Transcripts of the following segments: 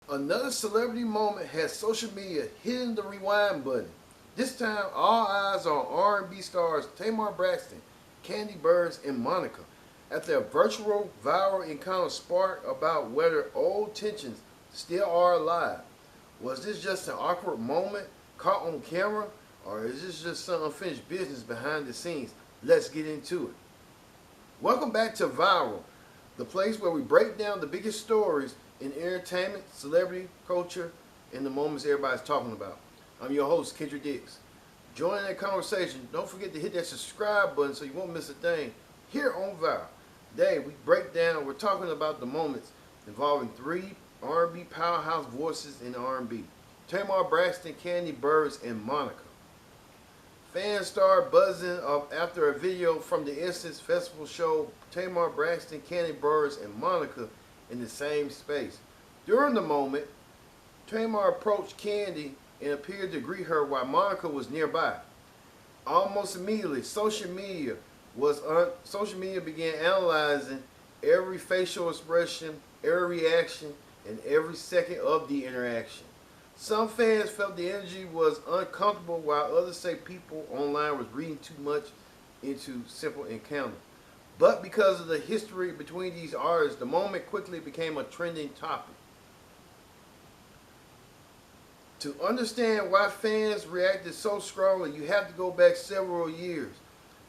Another celebrity moment has social media hitting the rewind button. This time, all eyes are on R&B stars Tamar Braxton, Kandi Burruss, and Monica after a virtual viral encounter sparked about whether old tensions still are alive. Was this just an awkward moment caught on camera, or is this just some unfinished business behind the scenes? Let's get into it. Welcome back to Viral, the place where we break down the biggest stories in entertainment, celebrity, culture, and the moments everybody's talking about. I'm your host, Kendrick Dix. Join that conversation. Don't forget to hit that subscribe button so you won't miss a thing here on Viral. Today, we're talking about the moments involving three R&B powerhouse voices in R&B. Tamar Braxton, Kandi Burruss, and Monica. Fans started buzzing up after a video from the Essence Festival showed Tamar Braxton, Kandi Burruss, and Monica in the same space. During the moment, Tamar approached Kandi and appeared to greet her while Monica was nearby. Almost immediately, social media began analyzing every facial expression, every reaction, and every second of the interaction. Some fans felt the energy was uncomfortable, while others say people online was reading too much into simple encounter. But because of the history between these artists, the moment quickly became a trending topic. To understand why fans reacted so strongly, you have to go back several years.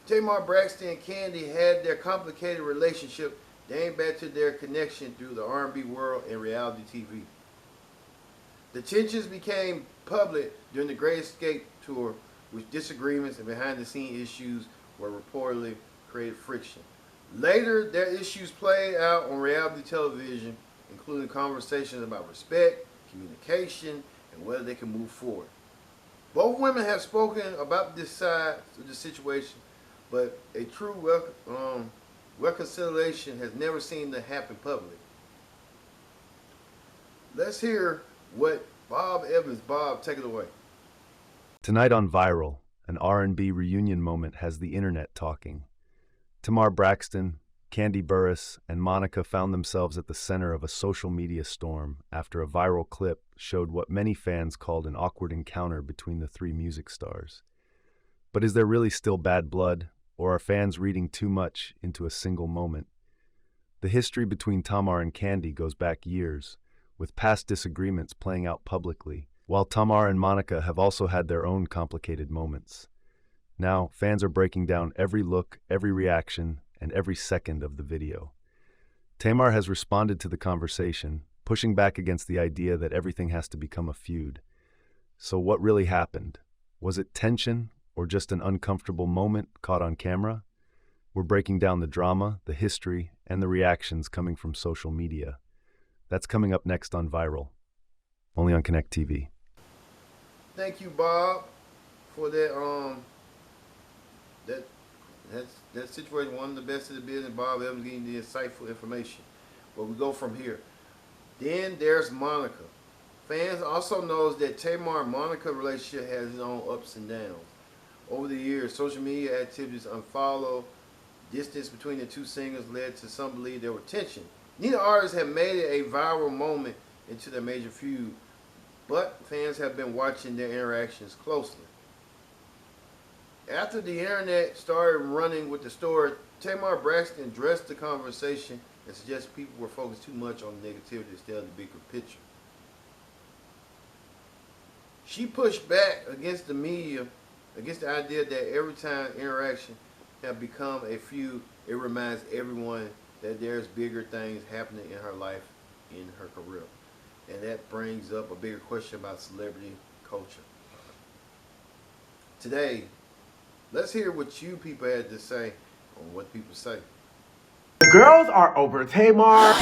Tamar Braxton and Kandi had their complicated relationship dating back to their connection through the R&B world and reality TV. The tensions became public during the Great Escape tour, with disagreements and behind-the-scenes issues were reportedly created friction. Later, their issues played out on reality television, including conversations about respect, communication, and whether they can move forward. Both women have spoken about this side of the situation, but a true reconciliation has never seemed to happen publicly. Let's hear what Bob Evans. Bob, take it away. Tonight on Viral, an R&B reunion moment has the internet talking. Tamar Braxton, Kandi Burruss, and Monica found themselves at the center of a social media storm after a viral clip showed what many fans called an awkward encounter between the three music stars. But is there really still bad blood, or are fans reading too much into a single moment? The history between Tamar and Kandi goes back years, with past disagreements playing out publicly, while Tamar and Monica have also had their own complicated moments. Now, fans are breaking down every look, every reaction, and every second of the video. Tamar has responded to the conversation, pushing back against the idea that everything has to become a feud. So what really happened? Was it tension, or just an uncomfortable moment caught on camera? We're breaking down the drama, the history, and the reactions coming from social media. That's coming up next on Viral, only on Connect TV. Thank you, Bob, for that that situation. One of the best of the business. Bob Evans getting the insightful information. But we go from here. Then there's Monica. Fans also knows that Tamar and Monica relationship has its own ups and downs. Over the years, social media activities unfollow, distance between the two singers led to some believe there were tension. Neither artist have made it a viral moment into their major feud, but fans have been watching their interactions closely. After the internet started running with the story, Tamar Braxton addressed the conversation and suggested people were focused too much on the negativity instead of the bigger picture. She pushed back against the media, against the idea that every time interaction have become a feud, it reminds everyone that there's bigger things happening in her life, in her career. And that brings up a bigger question about celebrity culture. Today, let's hear what you people had to say on what people say. The girls are over Tamar.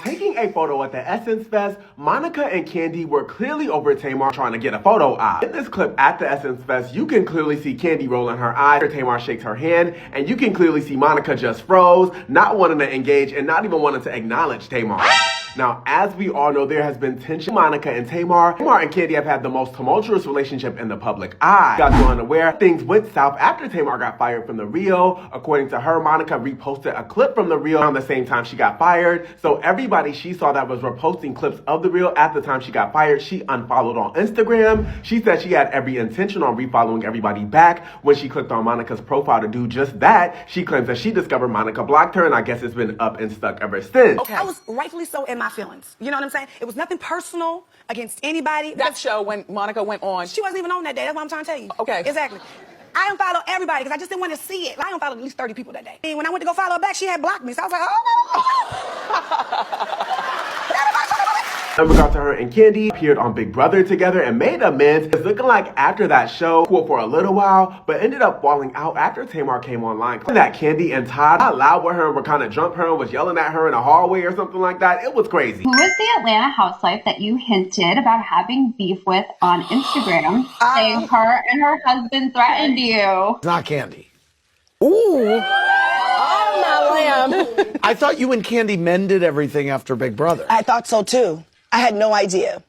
Taking a photo at the Essence Fest, Monica and Kandi were clearly over Tamar trying to get a photo op. In this clip at the Essence Fest, you can clearly see Kandi rolling her eyes. Tamar shakes her hand, and you can clearly see Monica just froze, not wanting to engage and not even wanting to acknowledge Tamar. Now, as we all know, there has been tension. Monica and Tamar. Tamar and Kandi have had the most tumultuous relationship in the public eye. You guys were unaware, things went south after Tamar got fired from the Reel. According to her, Monica reposted a clip from the Reel around the same time she got fired. So everybody she saw that was reposting clips of the Reel at the time she got fired, she unfollowed on Instagram. She said she had every intention on refollowing everybody back. When she clicked on Monica's profile to do just that, she claims that she discovered Monica blocked her, and I guess it's been up and stuck ever since. Okay. I was rightfully so in my feelings. You know what I'm saying? It was nothing personal against anybody. That show when Monica went on. She wasn't even on that day. That's what I'm trying to tell you. Okay. Exactly. I unfollowed everybody because I just didn't want to see it. I unfollowed at least 30 people that day. And when I went to go follow her back, she had blocked me. So I was like, In regard to her and Kandi, appeared on Big Brother together and made amends. It's looking like after that show, cool for a little while, but ended up falling out after Tamar came online. That Kandi and Todd got loud with her and were kind of drunk her and was yelling at her in a hallway or something like that. It was crazy. Who was the Atlanta housewife that you hinted about having beef with on Instagram, saying her and her husband threatened you? It's not Kandi. Ooh. Oh, my lamb. I thought you and Kandi mended everything after Big Brother. I thought so too. I had no idea.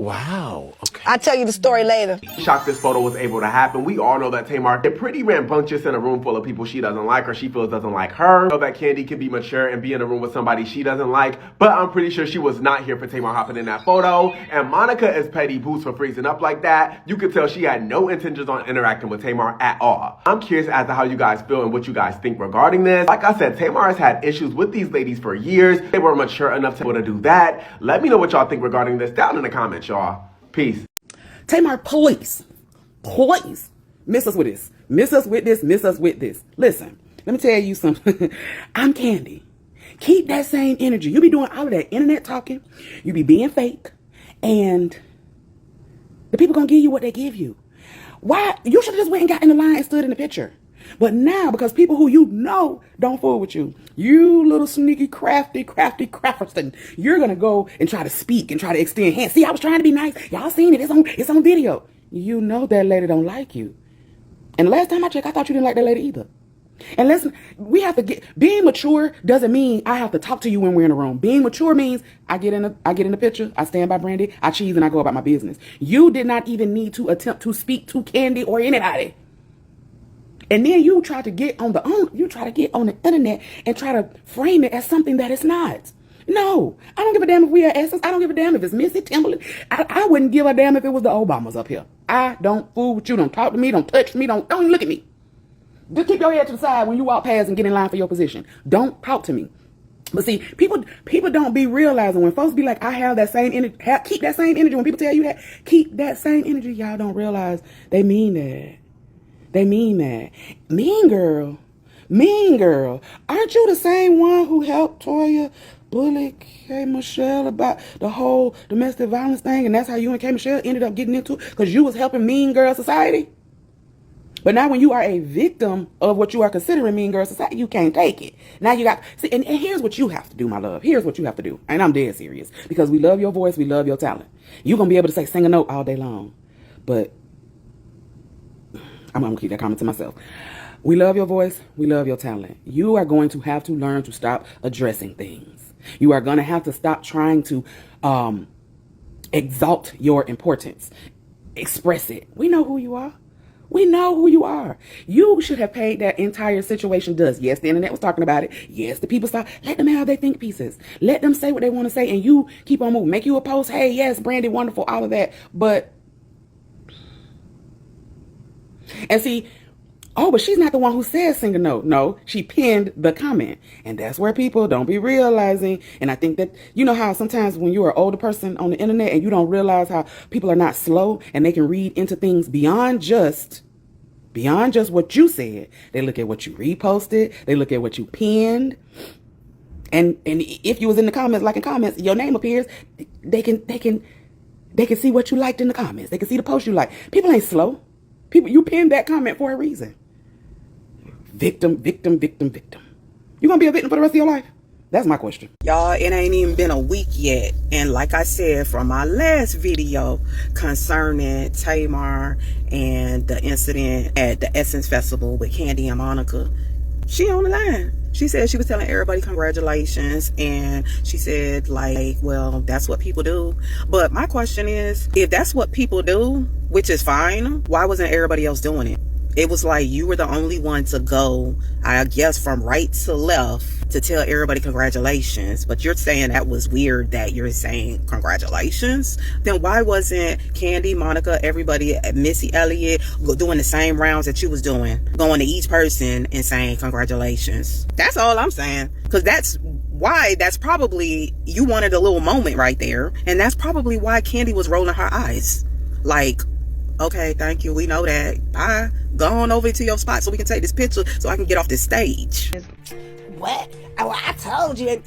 Wow. Okay. I'll tell you the story later. Shocked this photo was able to happen. We all know that Tamar is pretty rambunctious in a room full of people she doesn't like or she feels doesn't like her. I know that Kandi can be mature and be in a room with somebody she doesn't like, but I'm pretty sure she was not here for Tamar hopping in that photo. And Monica is petty boots for freezing up like that. You could tell she had no intentions on interacting with Tamar at all. I'm curious as to how you guys feel and what you guys think regarding this. Like I said, Tamar has had issues with these ladies for years. They were mature enough to be able to do that. Let me know what y'all think regarding this down in the comments, y'all. Peace. Tamar, please, miss us with this. Miss us with this. Miss us with this. Listen, let me tell you something. I'm Kandi. Keep that same energy. You be doing all of that internet talking. You be being fake. And the people gonna give you what they give you. Why? You should have just went and got in the line and stood in the picture. But now, because people who you know don't fool with you, you little sneaky, crafty crafterston, you're going to go and try to speak and try to extend hands. See, I was trying to be nice. Y'all seen it. It's on video. You know that lady don't like you. And the last time I checked, I thought you didn't like that lady either. And listen, we have to being mature doesn't mean I have to talk to you when we're in a room. Being mature means I get in the picture, I stand by Brandy, I cheese, and I go about my business. You did not even need to attempt to speak to Kandi or anybody. And then you try to get on the internet and try to frame it as something that it's not. No, I don't give a damn if we are Essence. I don't give a damn if it's Missy Timberland. I wouldn't give a damn if it was the Obamas up here. I don't fool with you. Don't talk to me. Don't touch me. Don't even look at me. Just keep your head to the side when you walk past and get in line for your position. Don't talk to me. But see, people don't be realizing when folks be like, I have that same energy. Keep that same energy. When people tell you that, keep that same energy. Y'all don't realize they mean that. They mean that. Mean girl. Aren't you the same one who helped Toya bully K. Michelle about the whole domestic violence thing? And that's how you and K. Michelle ended up getting into it? Because you was helping Mean Girl Society? But now when you are a victim of what you are considering Mean Girl Society, you can't take it. Now you got... See, and here's what you have to do, my love. Here's what you have to do. And I'm dead serious. Because we love your voice. We love your talent. You're going to be able to say, sing a note all day long. But... I'm going to keep that comment to myself. We love your voice. We love your talent. You are going to have to learn to stop addressing things. You are going to have to stop trying to exalt your importance. Express it. We know who you are. We know who you are. You should have paid that entire situation dust. Yes, the internet was talking about it. Yes, the people saw. Let them have their think pieces. Let them say what they want to say, and you keep on moving. Make you a post. Hey, yes, Brandy, wonderful, all of that. But... And see, but she's not the one who said sing a note. No, she pinned the comment. And that's where people don't be realizing. And I think that, you know how sometimes when you're an older person on the internet and you don't realize how people are not slow and they can read into things beyond just what you said. They look at what you reposted. They look at what you pinned. And if you was in the comments, like in comments, your name appears, they can see what you liked in the comments. They can see the post you like. People ain't slow. People, you pinned that comment for a reason. Victim. You gonna be a victim for the rest of your life? That's my question. Y'all, it ain't even been a week yet. And like I said from my last video concerning Tamar and the incident at the Essence Festival with Kandi and Monica, she on the line. She said she was telling everybody congratulations, and she said, like, well, that's what people do. But my question is, if that's what people do, which is fine, why wasn't everybody else doing it? It was like you were the only one to go, I guess, from right to left to tell everybody congratulations. But you're saying that was weird that you're saying congratulations? Then why wasn't Kandi, Monica, everybody, Missy Elliott doing the same rounds that you was doing? Going to each person and saying congratulations. That's all I'm saying. Because that's probably, you wanted a little moment right there. And that's probably why Kandi was rolling her eyes. Like, okay, thank you. We know that. Bye. Go on over to your spot so we can take this picture so I can get off this stage. What? Oh, I told you.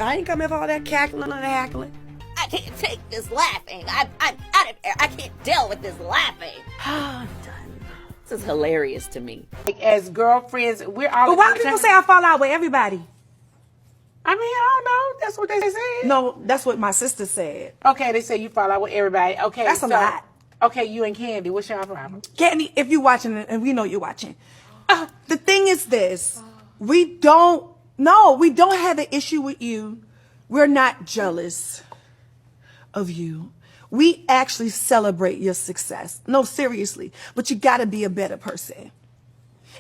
I ain't coming for all that cackling and hackling. I can't take this laughing. I'm out of there. I can't deal with this laughing. I'm done. This is hilarious to me. Like, as girlfriends, we're all. But why do people say I fall out with everybody? I mean, I don't know. That's what they said. No, that's what my sister said. Okay, they say you fall out with everybody. Okay, That's a lot. Okay, you and Kandi, what's your problem? Kandi, if you're watching, and we know you're watching, the thing is this: we don't have an issue with you. We're not jealous of you. We actually celebrate your success. No, seriously, but you got to be a better person.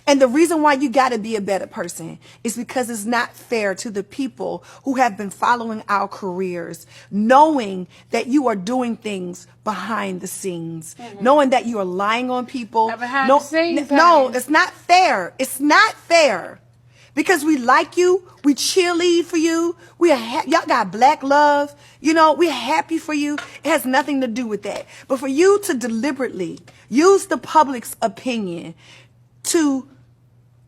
And the reason why you got to be a better person is because it's not fair to the people who have been following our careers, knowing that you are doing things behind the scenes, knowing that you are lying on people. Behind the scenes, no, it's not fair. It's not fair. Because we like you, we cheerlead for you, y'all got black love, we're happy for you. It has nothing to do with that. But for you to deliberately use the public's opinion to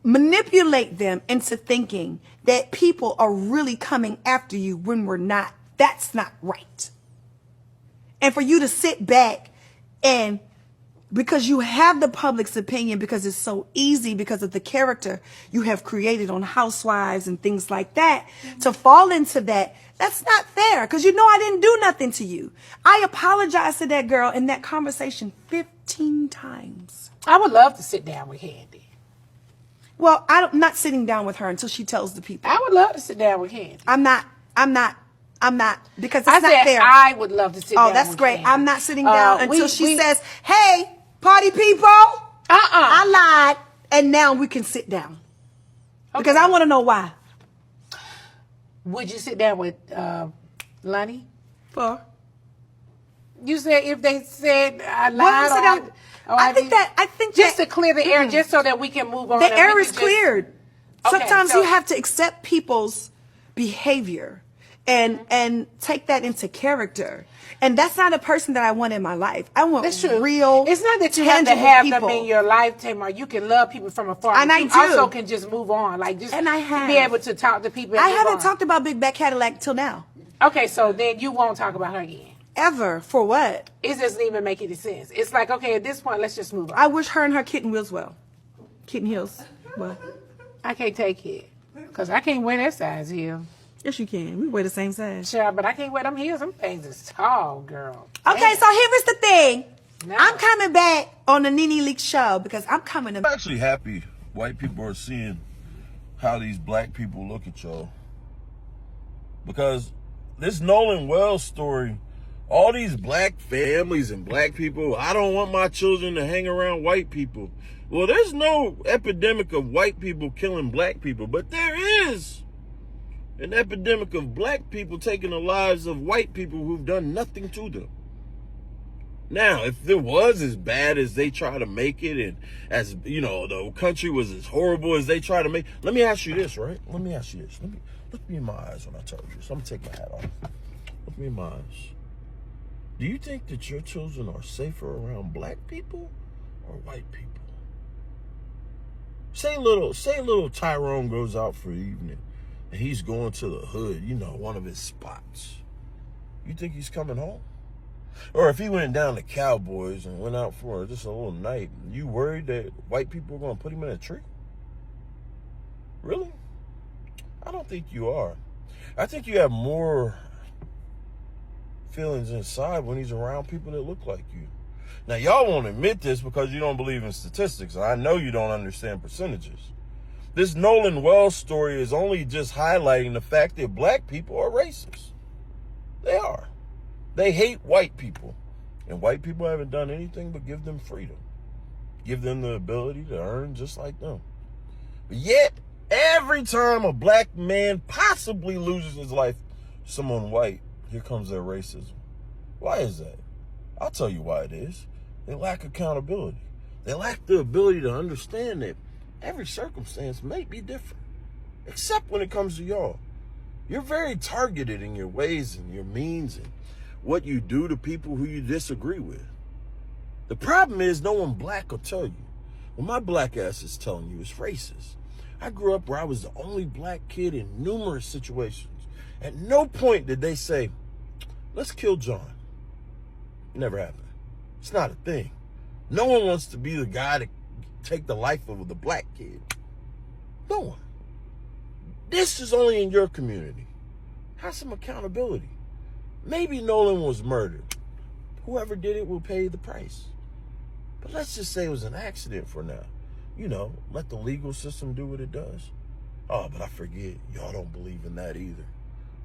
manipulate them into thinking that people are really coming after you when we're not, that's not right. And for you to sit back and, because you have the public's opinion, because it's so easy, because of the character you have created on Housewives and things like that, to fall into that, that's not fair. Because I didn't do nothing to you. I apologized to that girl in that conversation 15 times. I would love to sit down with Kandi. Well, I'm not sitting down with her until she tells the people. I would love to sit down with Kandi. I'm not, because it's not fair. I would love to sit down with Kandi. Oh, that's great. I'm not sitting down until she says, hey, party people, I lied, and now we can sit down. Okay. Because I want to know why. Would you sit down with Lonnie? For? You said if they said I lied. Well, I think just to clear the air, just so that we can move on. The air is cleared. Okay, sometimes you have to accept people's behavior and take that into character. And that's not a person that I want in my life. I want real. It's not that you have to have them in your life, Tamar. You can love people from afar. And I do. Also can just move on. Like just and I have. Be able to talk to people. I haven't talked about Big Back Cadillac till now. Okay, so then you won't talk about her again. Ever. For what? It doesn't even make any sense. It's like, okay, at this point, let's just move on. I wish her and her kitten wheels well. Kitten heels. Well, I can't take it. Because I can't wear that size heel. Yes, you can. We wear the same size. Sure, but I can't wear them heels. Them things is tall, girl. Okay, so here is the thing. No. I'm coming back on the Nene Leakes show because I'm coming to... I'm actually happy white people are seeing how these black people look at y'all. Because this Nolan Wells story, all these black families and black people, I don't want my children to hang around white people. Well, there's no epidemic of white people killing black people, but there is an epidemic of black people taking the lives of white people who've done nothing to them. Now, if it was as bad as they try to make it, and as, the country was as horrible as they try to make, let me ask you this, right? Let me ask you this. Look me in my eyes when I tell you this. I'm going to take my hat off. Look me in my eyes. Do you think that your children are safer around black people or white people? Say little Tyrone goes out for the evening and he's going to the hood, one of his spots. You think he's coming home? Or if he went down to Cowboys and went out for just a little night, you worried that white people are going to put him in a tree? Really? I don't think you are. I think you have more feelings inside when he's around people that look like you. Now, y'all won't admit this because you don't believe in statistics. I know you don't understand percentages. This Nolan Wells story is only just highlighting the fact that black people are racist. They are. They hate white people. And white people haven't done anything but give them freedom. Give them the ability to earn just like them. But yet, every time a black man possibly loses his life to someone white, here comes their racism. Why is that? I'll tell you why it is. They lack accountability. They lack the ability to understand that every circumstance may be different, except when it comes to y'all. You're very targeted in your ways and your means and what you do to people who you disagree with. The problem is no one black will tell you. What my black ass is telling you is racist. I grew up where I was the only black kid in numerous situations. At no point did they say, let's kill John. It never happened. It's not a thing. No one wants to be the guy to take the life of the black kid. No one. This is only in your community. Have some accountability. Maybe Nolan was murdered. Whoever did it will pay the price. But let's just say it was an accident for now. You know, let the legal system do what it does. Oh, but I forget, y'all don't believe in that either.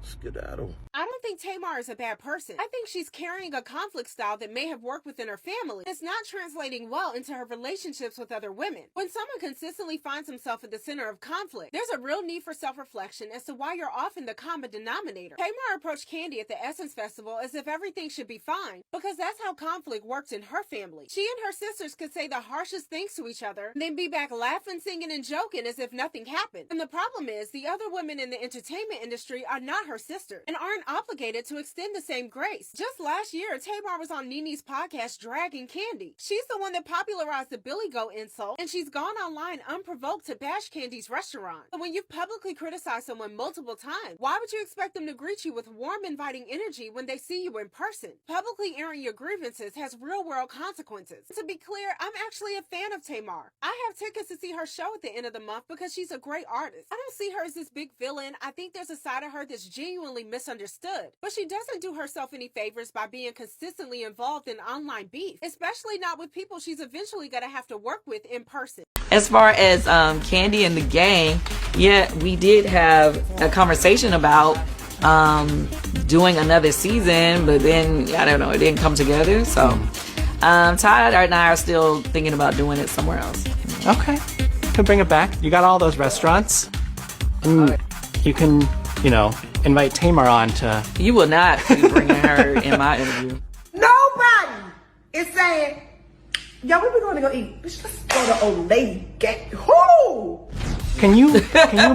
Skedaddle. I don't think Tamar is a bad person. I think she's carrying a conflict style that may have worked within her family. It's not translating well into her relationships with other women. When someone consistently finds himself at the center of conflict, there's a real need for self-reflection as to why you're often the common denominator. Tamar approached Kandi at the Essence Festival as if everything should be fine, because that's how conflict works in her family. She and her sisters could say the harshest things to each other, and then be back laughing, singing, and joking as if nothing happened. And the problem is, the other women in the entertainment industry are not her sisters and aren't obligated to extend the same grace. Just last year, Tamar was on Nene's podcast dragging Kandi. She's the one that popularized the Billy Goat insult, and she's gone online unprovoked to bash Kandi's restaurant. And when you've publicly criticized someone multiple times, why would you expect them to greet you with warm, inviting energy when they see you in person? Publicly airing your grievances has real-world consequences. To be clear, I'm actually a fan of Tamar. I have tickets to see her show at the end of the month because she's a great artist. I don't see her as this big villain. I think there's a side of her that's genuinely misunderstood. But she doesn't do herself any favors by being consistently involved in online beef, especially not with people she's eventually going to have to work with in person. As far as Kandi and the gang, yeah, we did have a conversation about doing another season, but then, I don't know, it didn't come together. So Todd and I are still thinking about doing it somewhere else. Okay. Could bring it back. You got all those restaurants. And you can, you know, invite Tamar on to... You will not be bringing her in my interview. Nobody is saying, yo, where we going to go eat? Bitch, let's go to Old Lady Gate. Who? Can you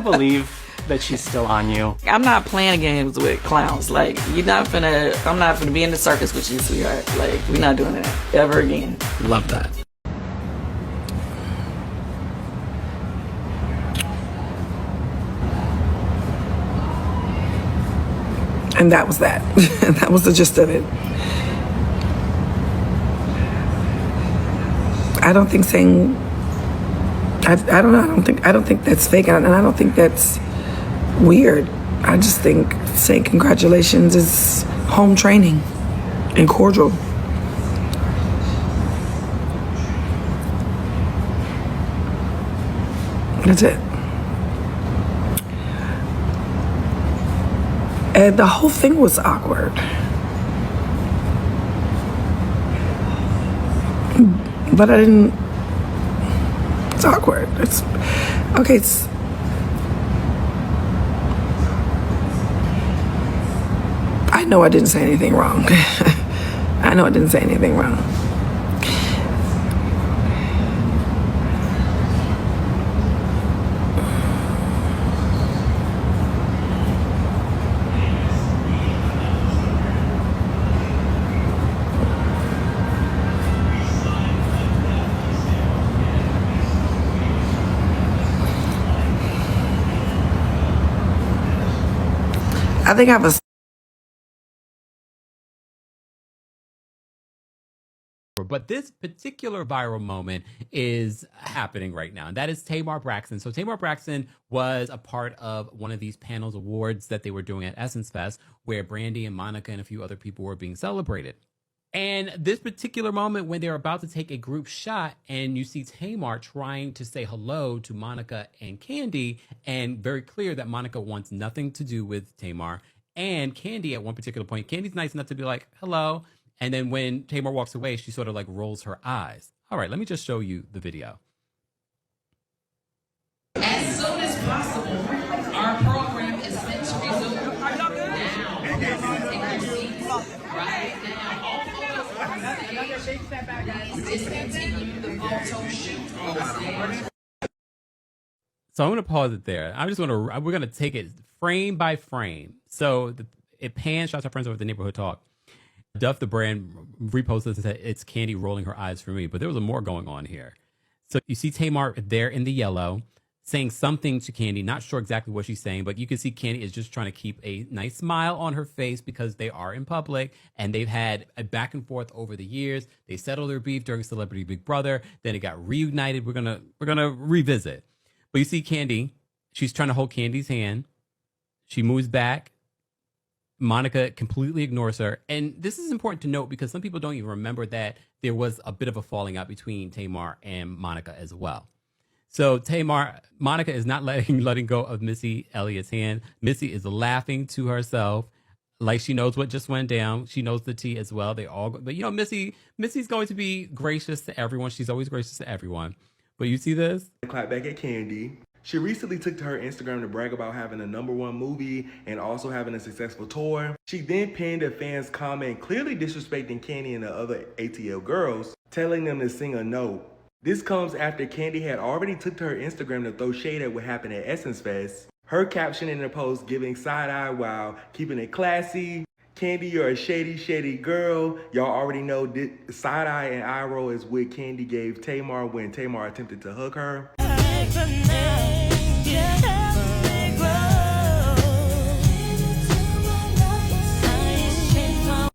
believe that she's still on you? I'm not playing games with clowns. Like, I'm not finna be in the circus with you, sweetheart. Like, we're not doing that ever again. Love that. And that was that. That was the gist of it. I don't think saying, I don't know, I don't think that's fake, and I don't think that's weird. I just think saying congratulations is home training and cordial. That's it. And the whole thing was awkward. But I didn't, it's awkward. It's, okay, it's, I know I didn't say anything wrong. I know I didn't say anything wrong. I think I have a... But this particular viral moment is happening right now, and that is Tamar Braxton. So Tamar Braxton was a part of one of these panels awards that they were doing at Essence Fest, where Brandy and Monica and a few other people were being celebrated. And this particular moment when they're about to take a group shot and you see Tamar trying to say hello to Monica and Kandi, and very clear that Monica wants nothing to do with Tamar. And Kandi at one particular point, Candy's nice enough to be like, hello. And then when Tamar walks away, she sort of like rolls her eyes. All right, let me just show you the video. As soon as possible, our program is meant to resume now. Right now, all photos on stage. Please discontinue the photo shoot on stage. So I'm going to pause it there. We're going to take it frame by frame. So it pans, shots our friends over at the Neighborhood Talk. Duff the brand reposted and said it's Kandi rolling her eyes for me, but there was more going on here. So you see Tamar there in the yellow saying something to Kandi, not sure exactly what she's saying, but you can see Kandi is just trying to keep a nice smile on her face because they are in public and they've had a back and forth over the years. They settled their beef during Celebrity Big Brother. Then it got reunited. We're gonna revisit. But you see Kandi, she's trying to hold Candy's hand. She moves back. Monica completely ignores her. And this is important to note because some people don't even remember that there was a bit of a falling out between Tamar and Monica as well. So Monica is not letting go of Missy Elliott's hand. Missy is laughing to herself like she knows what just went down. She knows the tea as well. But you know, Missy's going to be gracious to everyone. She's always gracious to everyone. But you see this? Clap back at Kandi. She recently took to her Instagram to brag about having a #1 movie and also having a successful tour. She then pinned a fan's comment clearly disrespecting Kandi and the other ATL girls, telling them to sing a note. This comes after Kandi had already took to her Instagram to throw shade at what happened at Essence Fest. Her caption in the post giving side-eye while keeping it classy. Kandi, you're a shady, shady girl. Y'all already know side-eye and eye roll is what Kandi gave Tamar when Tamar attempted to hug her.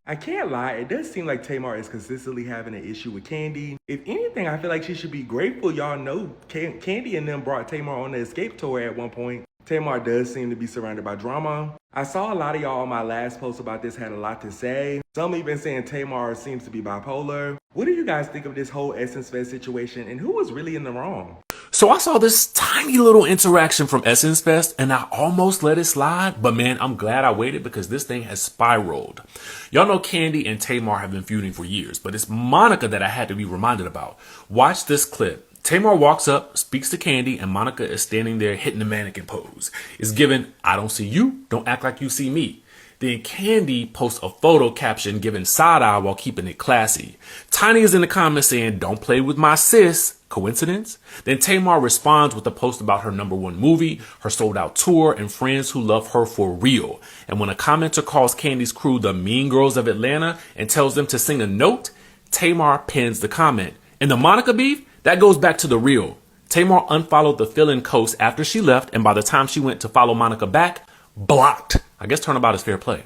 I can't lie, it does seem like Tamar is consistently having an issue with Kandi. If anything, I feel like she should be grateful. Y'all know Kandi and them brought Tamar on the escape tour at one point. Tamar does seem to be surrounded by drama. I saw a lot of y'all on my last post about this had a lot to say. Some even saying Tamar seems to be bipolar. What do you guys think of this whole Essence Fest situation and who was really in the wrong? So I saw this tiny little interaction from Essence Fest and I almost let it slide, but man, I'm glad I waited because this thing has spiraled. Y'all know Kandi and Tamar have been feuding for years, but it's Monica that I had to be reminded about. Watch this clip. Tamar walks up, speaks to Kandi, and Monica is standing there hitting the mannequin pose. It's given, I don't see you, don't act like you see me. Then Kandi posts a photo caption giving side-eye while keeping it classy. Tiny is in the comments saying, don't play with my sis. Coincidence? Then Tamar responds with a post about her #1 movie, her sold-out tour, and friends who love her for real. And when a commenter calls Kandi's crew the Mean Girls of Atlanta and tells them to sing a note, Tamar pins the comment. And the Monica beef? That goes back to the real. Tamar unfollowed the fill-in coast after she left, and by the time she went to follow Monica back, blocked. I guess turnabout is fair play.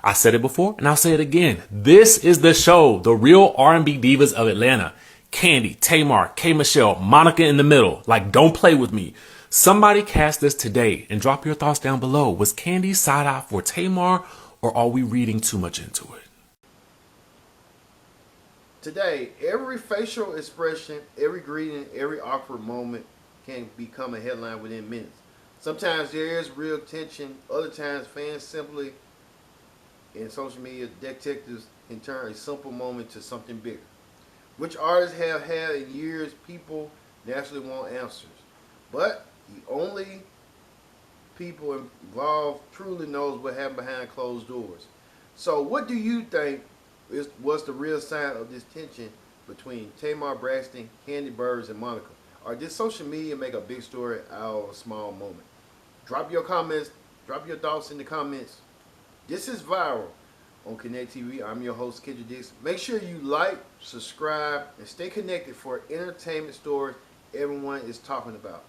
I said it before, and I'll say it again. This is the show, the real R&B divas of Atlanta. Kandi, Tamar, K. Michelle, Monica in the middle. Like, don't play with me. Somebody cast this today, and drop your thoughts down below. Was Kandi side-eye for Tamar, or are we reading too much into it? Today, every facial expression, every greeting, every awkward moment can become a headline within minutes. Sometimes there is real tension. Other times, fans simply, in social media, detectives can turn a simple moment to something bigger. Which artists have had in years, people naturally want answers. But the only people involved truly knows what happened behind closed doors. So what do you think was the real sign of this tension between Tamar Braxton, Kandi Burruss, and Monica? Or did social media make a big story out of a small moment? Drop your comments, drop your thoughts in the comments. This is Viral on Connect TV. I'm your host, Kendra Dixon. Make sure you like, subscribe, and stay connected for entertainment stories everyone is talking about.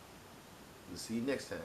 We'll see you next time.